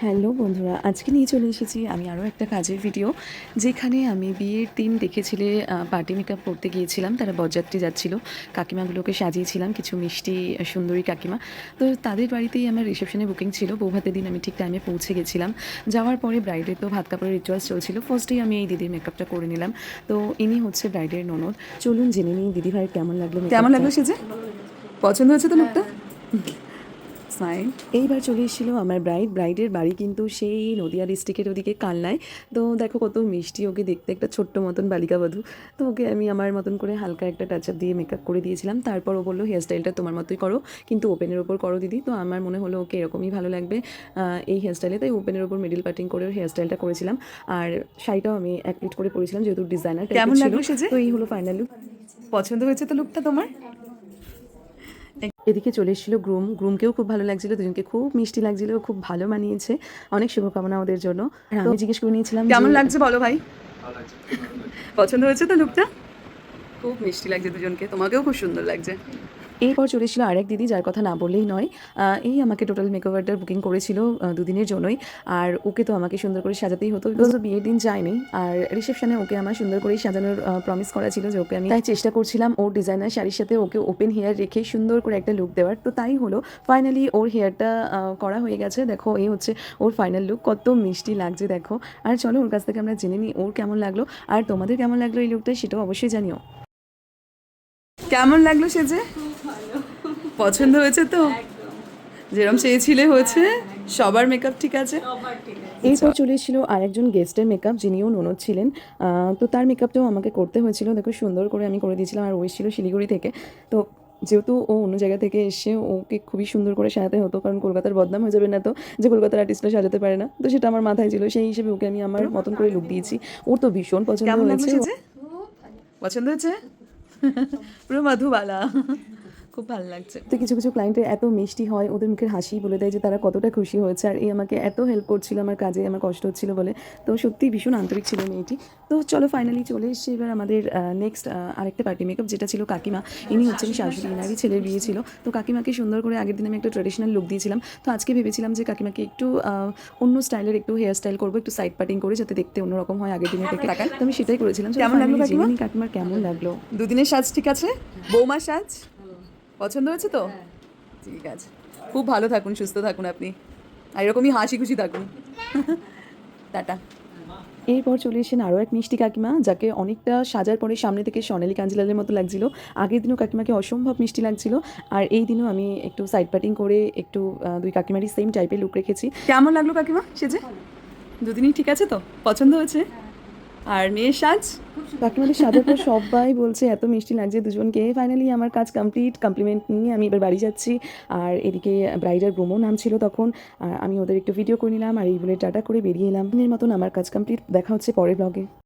Hello বন্ধুরা, আজকে নিয়ে চলে এসেছি আমি আরও একটা কাজের ভিডিও, যেখানে আমি বিয়ের দিন দেখেছিলে পার্টি মেকআপ করতে গিয়েছিলাম। তারা বরযাত্রী যাচ্ছিল, কাকিমাগুলোকে সাজিয়েছিলাম, কিছু মিষ্টি সুন্দরী কাকিমা। তো তাদের বাড়িতেই আমার রিসেপশনে বুকিং ছিল। বৌভাতের দিন আমি ঠিক টাইমে পৌঁছে গেছিলাম। যাওয়ার পরে ব্রাইডের তো ভাত কাপড়ের রিচুয়ালস চলছিল। ফার্স্টেই আমি এই দিদির মেকআপটা করে নিলাম। তো ইনি হচ্ছে ব্রাইডের ননদ। চলুন জেনে নিই দিদিভাইয়ের কেমন লাগলো। কেমন লাগলো সেজে? পছন্দ হয়েছে তো লুকটা? স্মাইল। এইবার চলে এসেছিলো আমার ব্রাইডের বাড়ি কিন্তু সেই নদিয়া ডিস্ট্রিক্টের ওদিকে কালনায়। তো দেখো কত মিষ্টি, ওকে দেখতে একটা ছোট্ট মতন বালিকা বধূ। তো ওকে আমি আমার মতন করে হালকা একটা টাচ আপ দিয়ে মেকআপ করে দিয়েছিলাম। তারপর ও বললো হেয়ার স্টাইলটা তোমার মতোই করো, কিন্তু ওপেনের ওপর করো দিদি। তো আমার মনে হলো ওকে এরকমই ভালো লাগবে এই হেয়ার স্টাইলে, তাই ওপেনের ওপর মিডিল পার্টিং করে হেয়ার স্টাইলটা করেছিলাম। আর শাড়িটাও আমি এক প্লিট করে পরেছিলাম, যেহেতু ডিজাইনার কেমন ছিল। লাগলো সেজে? তো এই হলো ফাইনাল লুক। পছন্দ হয়েছে তো লুকটা তোমার? এদিকে চলে এসেছিলো গ্রুমকেও খুব ভালো লাগছিলো, দুজনকে খুব মিষ্টি লাগছিলো, খুব ভালো মানিয়েছে। অনেক শুভকামনা ওদের জন্য। আর আমি জিজ্ঞেস করে নিয়েছিলাম কেমন লাগছে বলো ভাই? পছন্দ হয়েছে তো লুকটা? খুব মিষ্টি লাগছে দুজনকে, তোমাকেও খুব সুন্দর লাগছে। এরপর চলে এসেছিলো আরেক দিদি, যার কথা না বললেই নয়। এই আমাকে টোটাল মেকওভারটার বুকিং করেছিল দুদিনের জন্যই। আর ওকে তো আমাকে সুন্দর করে সাজাতেই হতো, বিকজ ও বিয়ের দিন যায়নি। আর রিসেপশনে ওকে আমার সুন্দর করেই সাজানোর প্রমিস করা ছিল, যে ওকে আমি তাই চেষ্টা করছিলাম ওর ডিজাইনার শাড়ির সাথে ওকে ওপেন হেয়ার রেখে সুন্দর করে একটা লুক দেওয়ার। তো তাই হলো, ফাইনালি ওর হেয়ারটা করা হয়ে গেছে। দেখো এই হচ্ছে ওর ফাইনাল লুক, কত মিষ্টি লাগছে দেখো। আর চলো ওর কাছ থেকে আমরা জেনে নিই ওর কেমন লাগলো, আর তোমাদের কেমন লাগলো এই লুকটা, সেটাও অবশ্যই জানিও। কেমন লাগলো সেজে? পছন্দ হয়েছে তো? যেরকম চেয়েছিলে হয়েছে? সবার মেকআপ ঠিক আছে? এরপর চলে এসেছিলো আরেকজন গেস্টের মেকআপ, যিনিও ননদ ছিলেন। তো তার মেকআপটাও আমাকে করতে হয়েছিল। দেখো সুন্দর করে আমি করে দিয়েছিলাম। আর ও এসেছিল শিলিগুড়ি থেকে। তো যেহেতু ও অন্য জায়গা থেকে এসে, ওকে খুবই সুন্দর করে সাজাতে হতো, কারণ কলকাতার বদনাম হয়ে যাবে না তো, যে কলকাতার আর্টিস্টরা সাজাতে পারে না। তো সেটা আমার মাথায় ছিল, সেই হিসেবে ওকে আমি আমার মতন করে লুক দিয়েছি। ওর তো ভীষণ পছন্দ কেমন লাগলো হয়েছে। সেজে? পছন্দ হয়েছে? পুরো মধুবালা। খুব ভালো লাগছে। তো কিছু কিছু ক্লায়েন্টের এত মিষ্টি হয়, ওদের মুখের হাসি বলে দেয় যে তারা কতটা খুশি হয়েছে। আর এই আমাকে এত হেল্প করছিল আমার কাজে, আমার কষ্ট হচ্ছিল বলে। তো সত্যিই ভীষণ আন্তরিক ছিল মেয়েটি। তো চলো ফাইনালি চলে এসেছি এবার আমাদের নেক্সট আরেকটা পার্টি মেকআপ, যেটা ছিল কাকিমা। ইনি হচ্ছেন শাশুড়ি, ইনারই ছেলের বিয়ে ছিল। তো কাকিমাকে সুন্দর করে আগের দিন আমি একটা ট্রেডিশনাল লুক দিয়েছিলাম। তো আজকে ভেবেছিলাম যে কাকিমাকে একটু অন্য স্টাইলের একটু হেয়ার স্টাইল করবো, একটু সাইড পার্টিং করে, যাতে দেখতে অন্যরকম হয় আগের দিনের থেকে। তো আমি সেটাই করেছিলাম। কেমন লাগলো কাকিমা? কাকিমার কেমন লাগলো। দুদিনের সাজ ঠিক আছে? বৌমার সাজ পছন্দ হয়েছে তো? ঠিক আছে, খুব ভালো থাকুন, সুস্থ থাকুন আপনি, আর এরকমই হাসি খুশি থাকুন। টাটা। এরপর চলে এসেছেন আরও এক মিষ্টি কাকিমা, যাকে অনেকটা সাজার পরে সামনে থেকে সোনালি কাঞ্জিলালের মতো লাগছিল। আগের দিনও কাকিমাকে অসম্ভব মিষ্টি লাগছিল। আর এই দিনও আমি একটু সাইড পার্টিং করে একটু দুই কাকিমারই সেম টাইপের লুক রেখেছি। কেমন লাগলো কাকিমা সেজে? দুদিনই ঠিক আছে তো? পছন্দ হয়েছে? আর মেয়ের সাজ? কাকিমাদের সাজার পর সবাই বলছে এত মিষ্টি লাগছে দুজনকে। ফাইনালি আমার কাজ কমপ্লিট, কমপ্লিমেন্ট নিয়ে আমি এবার বাড়ি যাচ্ছি। আর এদিকে ব্রাইডার গ্রুমও নাম ছিল তখন। আর আমি ওদের একটু ভিডিও করে নিলাম, আর এই বলে টাটা করে বেরিয়ে এলাম। দিনের মতন আমার কাজ কমপ্লিট। দেখা হচ্ছে পরের ব্লগে।